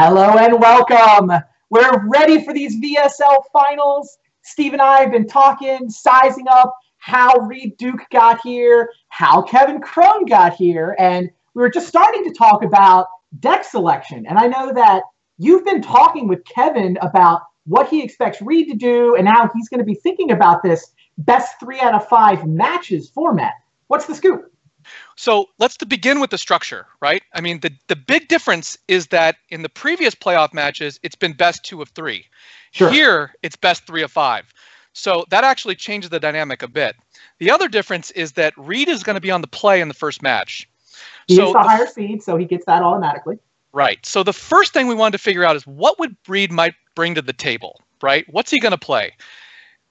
Hello and welcome. We're ready for these VSL finals. Steve and I have been talking, sizing up how Reed Duke got here, how Kevin Crone got here, and we were just starting to talk about deck selection. And I know that you've been talking with Kevin about what he expects Reed to do and how he's going to be thinking about this best 3 out of 5 matches format. What's the scoop? So let's begin with the structure, right? I mean, the big difference is that in the previous playoff matches, it's been best 2 of 3. Sure. Here, it's best 3 of 5. So that actually changes the dynamic a bit. The other difference is that Reed is going to be on the play in the first match. He's the higher seed, so he gets that automatically. Right. So the first thing we wanted to figure out is what would Reed might bring to the table, right? What's he going to play?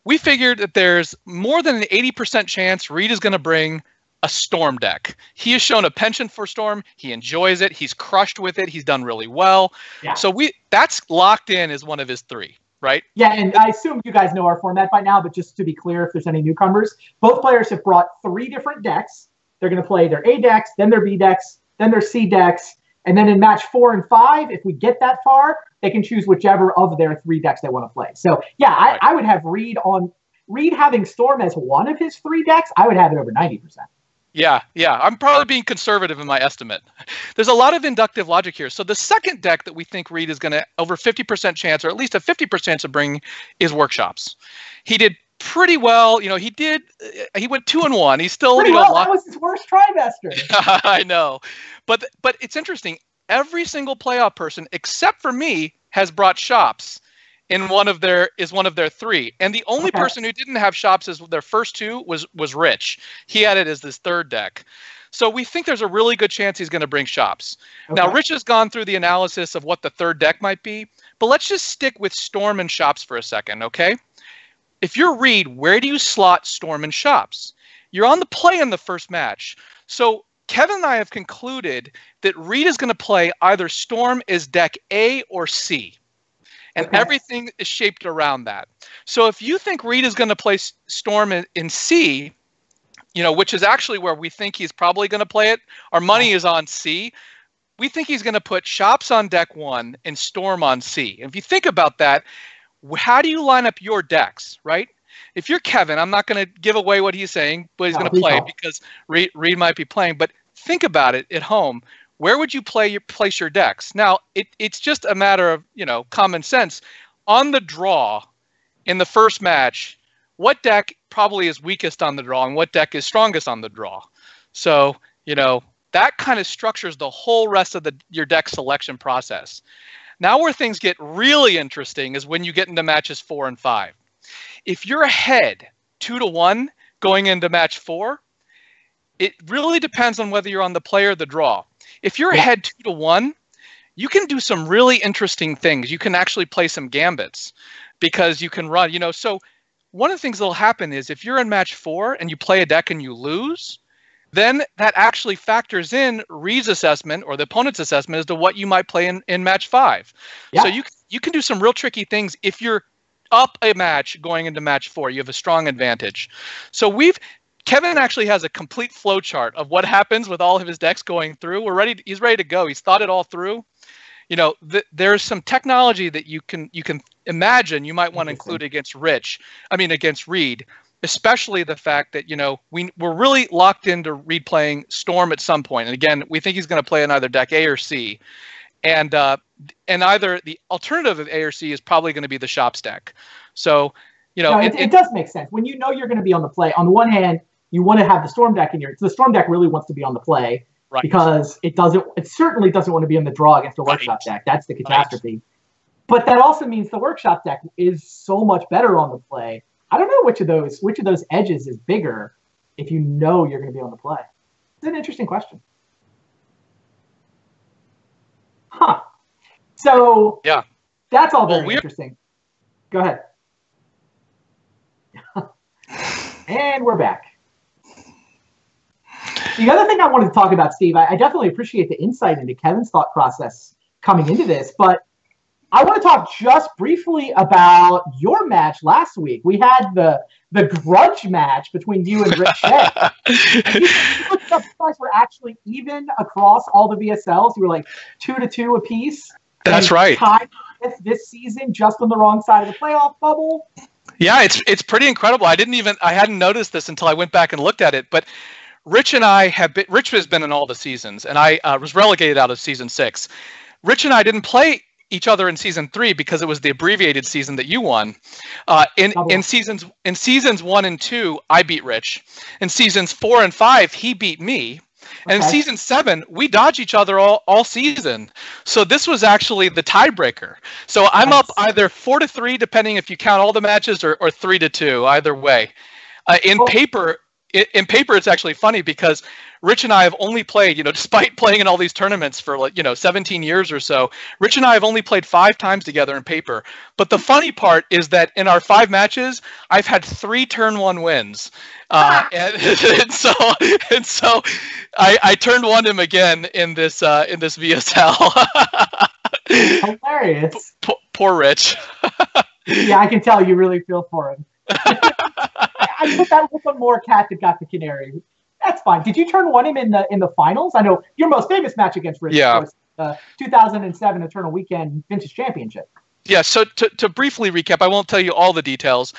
We figured that there's more than an 80% chance Reed is going to bring a Storm deck. He has shown a penchant for Storm. He enjoys it. He's crushed with it. He's done really well. Yeah. So that's locked in as one of his 3, right? Yeah, and I assume you guys know our format by now, but just to be clear, if there's any newcomers, both players have brought 3 different decks. They're going to play their A decks, then their B decks, then their C decks, and then in match 4 and 5, if we get that far, they can choose whichever of their 3 decks they want to play. So yeah, right. I would have Reed having Storm as one of his 3 decks. I would have it over 90%. Yeah. I'm probably being conservative in my estimate. There's a lot of inductive logic here. So the second deck that we think Reed is going to over 50% chance, or at least a 50% chance of bringing, is Workshops. He did pretty well. He went 2-1. He's still pretty well. That was his worst trimester. I know, but it's interesting. Every single playoff person except for me has brought Shops in one of their 3, and the only person who didn't have Shops as their first 2 was Rich. He had it as this 3rd deck. So we think there's a really good chance he's going to bring Shops. Okay. Now, Rich has gone through the analysis of what the 3rd deck might be, but let's just stick with Storm and Shops for a second, okay? If you're Reed, where do you slot Storm and Shops? You're on the play in the first match. So Kevin and I have concluded that Reed is going to play either Storm as deck A or C. And everything is shaped around that. So if you think Reed is going to play Storm in C, which is actually where we think he's probably going to play it, our money is on C. We think he's going to put Shops on deck 1 and Storm on C. And if you think about that, how do you line up your decks, right? If you're Kevin, I'm not going to give away what he's saying, but he's going to play because Reed might be playing. But think about it at home. Where would you place your decks? Now, it's just a matter of, common sense. On the draw in the first match, what deck probably is weakest on the draw and what deck is strongest on the draw? So, that kind of structures the whole rest of your deck selection process. Now where things get really interesting is when you get into matches 4 and 5. If you're ahead 2-1 going into match 4, it really depends on whether you're on the play or the draw. If you're ahead 2-1, you can do some really interesting things. You can actually play some gambits because you can run, So one of the things that'll happen is if you're in match 4 and you play a deck and you lose, then that actually factors in Reed's assessment or the opponent's assessment as to what you might play in match 5. Yeah. So you can do some real tricky things if you're up a match going into match 4. You have a strong advantage. So Kevin actually has a complete flow chart of what happens with all of his decks going through. He's ready to go. He's thought it all through. There's some technology that you can imagine you might want to include against Reed, especially the fact that, we're really locked into Reed playing Storm at some point. And again, we think he's going to play in either deck A or C. And either the alternative of A or C is probably going to be the Shops deck. So, it does make sense. When you're going to be on the play, on the one hand, you want to have the Storm deck the Storm deck really wants to be on the play because it certainly doesn't want to be in the draw against the Workshop deck. That's the catastrophe. Right. But that also means the Workshop deck is so much better on the play. I don't know which of those edges is bigger if you know you're going to be on the play. It's an interesting question. Huh. So yeah, that's all very interesting. Go ahead. And we're back. The other thing I wanted to talk about, Steve, I definitely appreciate the insight into Kevin's thought process coming into this, but I want to talk just briefly about your match last week. We had the grudge match between you and Rich Shea. And you guys were actually even across all the VSLs. You were like 2-2 apiece. That's right. Tied this season, just on the wrong side of the playoff bubble. Yeah, it's pretty incredible. I hadn't noticed this until I went back and looked at it. But Rich and I Rich has been in all the seasons, and I was relegated out of season 6. Rich and I didn't play each other in season 3 because it was the abbreviated season that you won. In seasons 1 and 2, I beat Rich. In seasons 4 and 5, he beat me. And in season 7, we dodge each other all season. So this was actually the tiebreaker. So I'm up either 4-3, depending if you count all the matches, or 3-2, either way. In paper, it's actually funny because Rich and I have only played, despite playing in all these tournaments for 17 years or so, Rich and I have only played 5 times together in paper. But the funny part is that in our 5 matches, I've had 3 turn 1 wins. And so I turned 1 him again in this VSL. Hilarious. Poor Rich. Yeah, I can tell you really feel for him. I put that with one more cat that got the canary. That's fine. Did you turn 1 him in the finals? I know your most famous match against Rich was the 2007 Eternal Weekend Vintage Championship. Yeah, so to briefly recap, I won't tell you all the details.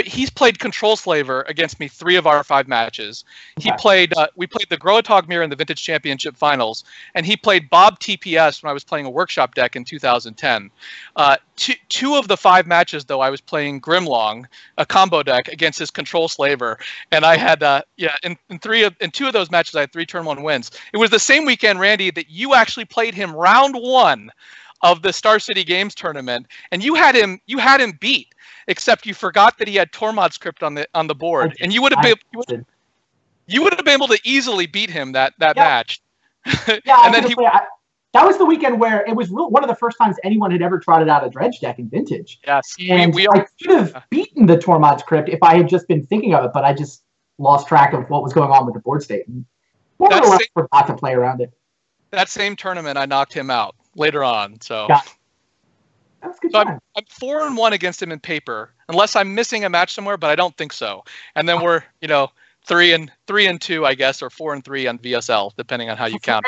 He's played Control Slaver against me 3 of our 5 matches. We played the Groatog Mirror in the Vintage Championship Finals, and he played Bob TPS when I was playing a workshop deck in 2010. Two of the 5 matches, though, I was playing Grimlong, a combo deck, against his Control Slaver, and I had in 2 of those matches I had 3 turn 1 wins. It was the same weekend, Randy, that you actually played him round 1 of the Star City Games tournament, and you had him beat, except you forgot that he had Tormod script on the board, and you would have been able to easily beat him that match. Yeah, and then that was the weekend where it was one of the first times anyone had ever trotted out a dredge deck in Vintage. Yes, and I could have beaten the Tormod script if I had just been thinking of it, but I just lost track of what was going on with the board state and more or less forgot to play around it. That same tournament, I knocked him out later on. So that was good. So I'm 4-1 against him in paper, unless I'm missing a match somewhere, but I don't think so. And then we're 3-2, I guess, or 4-3 on VSL, depending on how you count.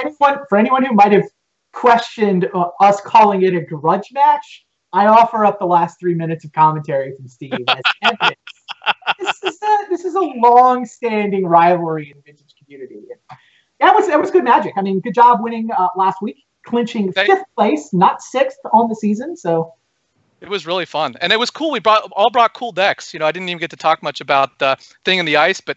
For anyone who might have questioned us calling it a grudge match, I offer up the last 3 minutes of commentary from Steve as evidence. This is a long-standing rivalry in the Vintage community. That was good magic. I mean, good job winning last week, clinching 5th place, not 6th on the season. So it was really fun, and it was cool. We all brought cool decks. I didn't even get to talk much about Thing in the Ice, but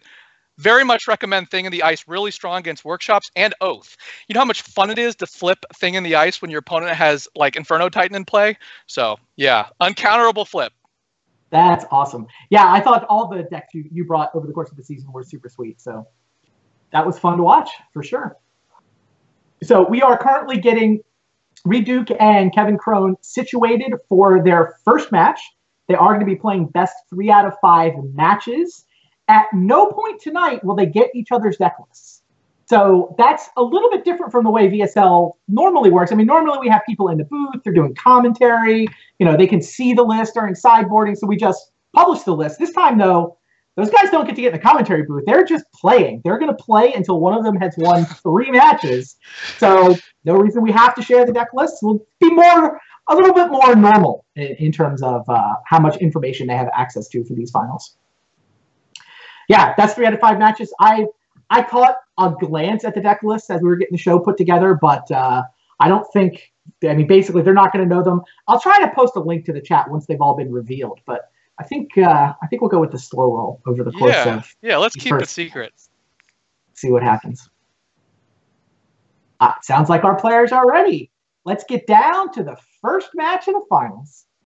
very much recommend Thing in the Ice. Really strong against workshops and Oath. You know how much fun it is to flip Thing in the Ice when your opponent has like Inferno Titan in play. So yeah, uncounterable flip. That's awesome. Yeah, I thought all the decks you brought over the course of the season were super sweet. So that was fun to watch, for sure. So we are currently getting Reed Duke and Kevin Crone situated for their first match. They are going to be playing best 3 out of 5 matches. At no point tonight will they get each other's deck lists. So that's a little bit different from the way VSL normally works. I mean, normally we have people in the booth. They're doing commentary. They can see the list during sideboarding, so we just publish the list. This time, though, those guys don't get to get in the commentary booth. They're just playing. They're going to play until one of them has won 3 matches. So no reason we have to share the deck lists. We'll be a little bit more normal in terms of how much information they have access to for these finals. Yeah, that's 3 out of 5 matches. I caught a glance at the deck lists as we were getting the show put together, but I don't think, basically they're not going to know them. I'll try to post a link to the chat once they've all been revealed, but I think we'll go with the slow roll over the course of. Yeah, let's keep it secret. See what happens. Sounds like our players are ready. Let's get down to the first match of the finals.